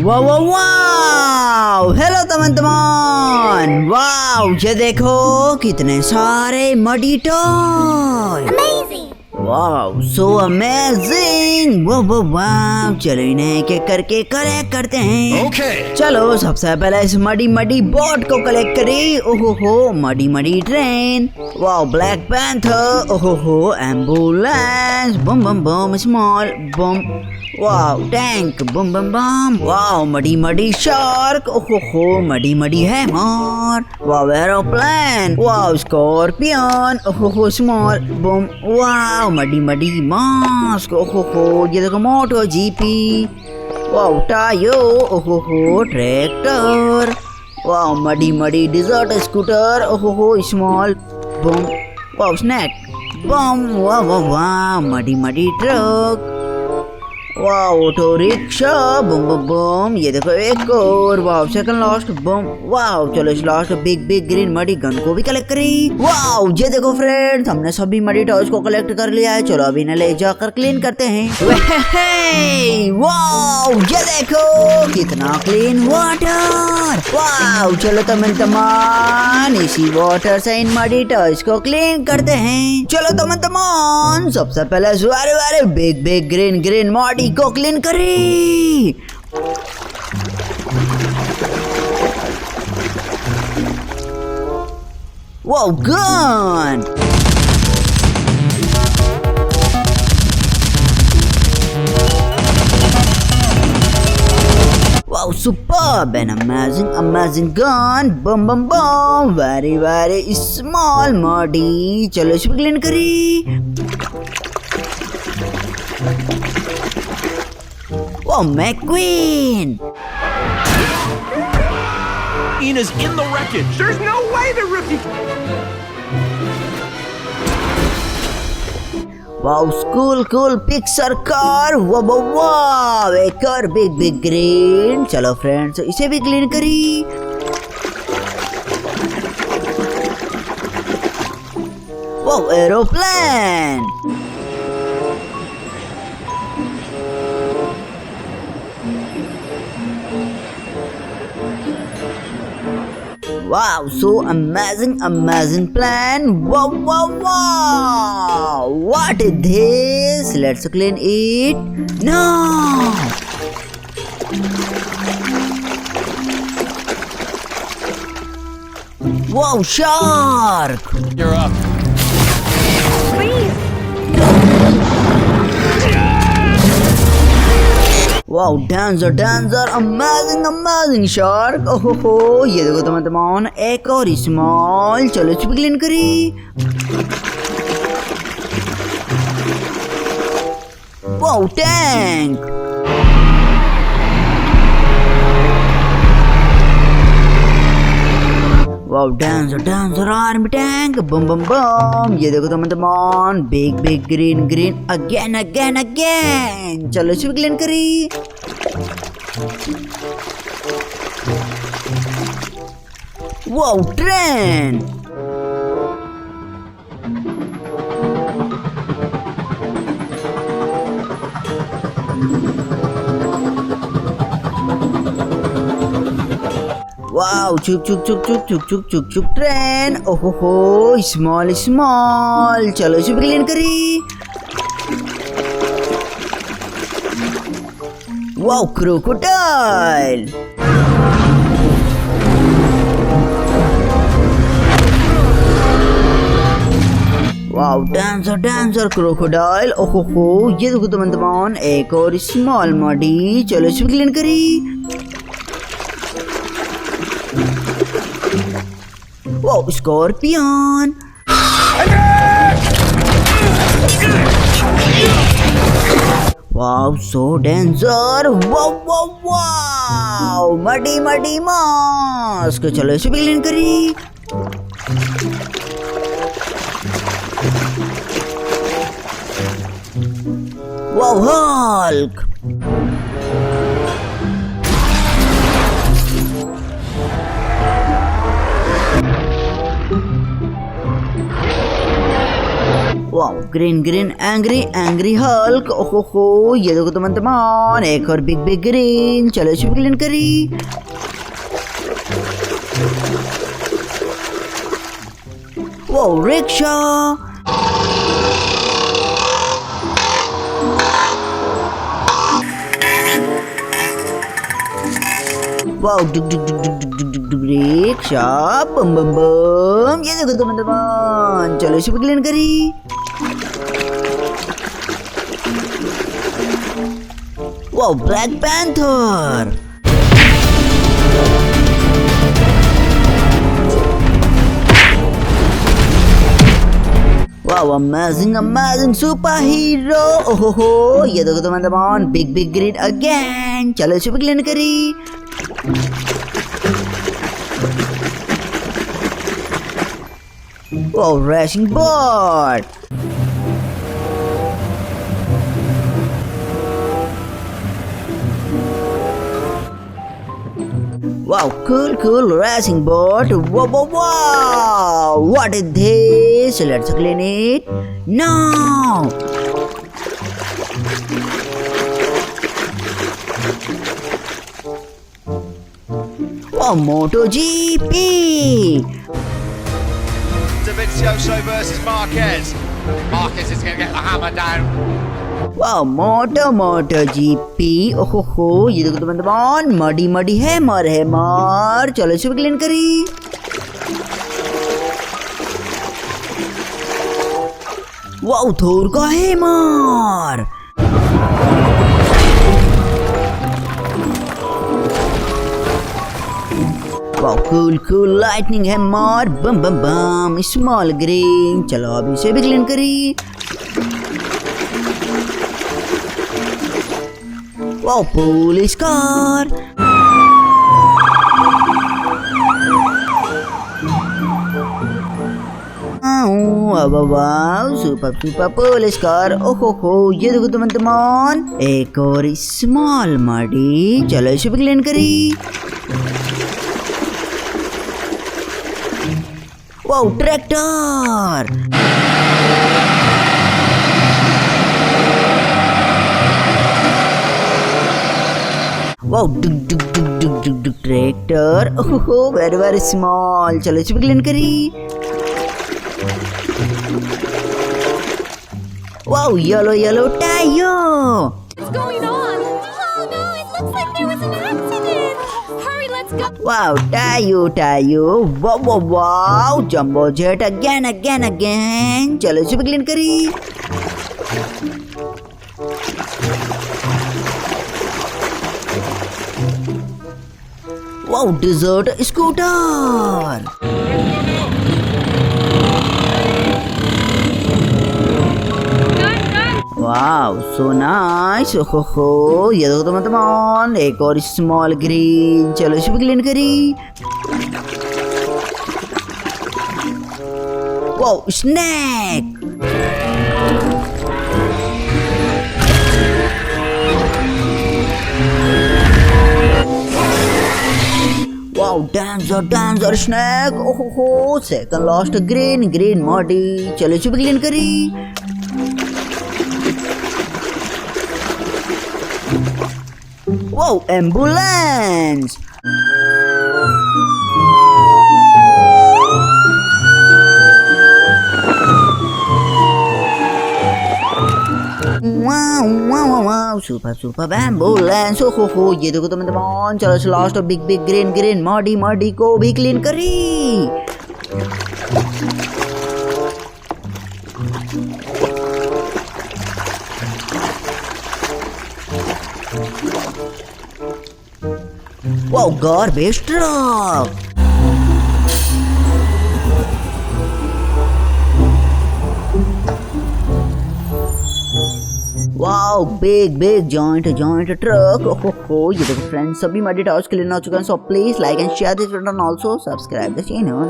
वाह वाह वाह, हेलो तमन, वाह ये देखो कितने सारे मडी टॉय। वाह सो अमेजिंग, वाह वाह वाह। चलो इन्हें एक एक करके कलेक्ट करते हैं। चलो सबसे पहले इस मडी मडी बोट को कलेक्ट करें। ओहो हो, मडी मडी ट्रेन। वाह ब्लैक पैंथर। ओहो हो, एम्बुलेंस। बम बम बम, स्मॉल बम। वाह टैंक। बम बम बम। वाह मडी मडी शार्क। ओहो हो, मडी मडी हैमर। वाह एरोप्लेन। वाह स्कॉर्पियन। ओहो हो, स्मॉल बम। वाह मडी मडी मास्क। ओहो हो, ये देखो मोटो जीपी। वाह टायो। ओहो हो, ट्रैक्टर। वाह मडी मडी डिजर्ट स्कूटर। ओहो हो, स्मॉल बम। वाह स्नैक बम। वाह वाह वाह, मडी मडी ट्रक। वाह ऑटो रिक्शा। बम बम बम। ये देखो एक और। वाह सेकंड लास्ट बम। वाह चलो इस last big big green muddy gun को भी कलेक्ट करी। वाह ये देखो फ्रेंड्स, हमने सभी मडी टॉयज को कलेक्ट कर लिया है। चलो अभी इन्हें ले जाकर क्लीन करते हैं। वाह ये देखो कितना क्लीन वाटर। वाह चलो तमन इसी वाटर से इन मडी टॉयज को क्लीन करते हैं। चलो तमन सबसे पहले सारे big big green green muddy को क्लीन करें। Wow gun. Wow superb and amazing gun. Bam bam bam. Very small muddy. चलो इसको क्लीन करें। Oh, McQueen! Ina's in the wreckage. There's no way the rookie. Wow, cool Pixar car. Wow, एक और big green. चलो friends इसे भी clean करी। Wow, aeroplane. Wow, so amazing plan. Wow. What is this? Let's clean it. No. Wow, shark. You're up. Wow dancer amazing shark. ओहो हो, ये देखो तमन एक और स्मॉल। चलो इसको क्लीन करी। Wow tank. Wow dancer army tank. Bam bam bam. ये देखो तमन बिग ग्रीन अगेन। चलो इसको क्लीन करी। Wow train. वाओ चुक ट्रेन। ओहो हो, स्मॉल। चलो इसे भी क्लीन करी। Wow crocodile. Wow dancer crocodile. ओहो हो, ये देखो तमन एक और स्मॉल मॉडी। चलो इसे भी क्लीन करी। Wow scorpion. Wow so danger. Wow muddy mask. चलो इसे भी क्लीन करी। Wow Hulk. Wow green green angry angry Hulk, ओहो ये देखो teman-teman, एक और बिग बिग ग्रीन। चलो इसे क्लीन करी। वाओ रिक्शा, वाओ डुक डुक डुक डुक डुक डुक डुक डुक रिक्शा, बम बम बम। ये देखो teman-teman, चलो इसे क्लीन करी। Wow black panther, wow amazing amazing super hero, ओहो ये देखो teman-teman, big big green again. चलो इसे क्लीन करी। Wow racing board, wow cool racing boat, wow what is this, let's clean it now। wow MotoGP, Dovizioso versus Marquez. Marquez is going to get the hammer down. wow MotoGP, ओहो ये देखो teman-teman, muddy muddy है मार। चलो इसे clean करी। Wow थोर का है मार, वाओ कूल लाइटनिंग है मार, बम बम बम। स्मॉल ग्रीन, चलो अभी इसे भी क्लीन करी। Wow police car, wow super police car, ओहो ये देखो teman-teman, एक और स्मॉल मडी। चलो इसे भी क्लीन करी। वाओ ट्रैक्टर, वाओ डुक डुक डुक डुक डुक डुक ट्रैक्टर, ओहो वेरी स्मॉल। चलो इसे भी क्लीन करी। Wow yellow tyre, What's going on? Oh no, it looks like there was an accident. Hurry, let's go. Wow tyre, wow jumbo jet again. चलो इसे भी clean करी। Wow desert scooter, wow so nice, ओहो ये देखो teman-teman, एक और small green. चलो इसे भी क्लीन करी। Wow snack, wow dancer snack, ओहो सेकंड लास्ट ग्रीन मॉडी। चलो इसे भी क्लीन करी। Wow ambulance, wow super ambulance, ओहो ये देखो teman-teman, चलो लास्ट बिग ग्रीन मॉडी को भी क्लीन करी। Wow garbage truck, wow big joint truck, ओहो ये देखो फ्रेंड्स, सभी मडी टावर्स क्लीन हो चुके हैं। So please like and share this video and also subscribe the channel.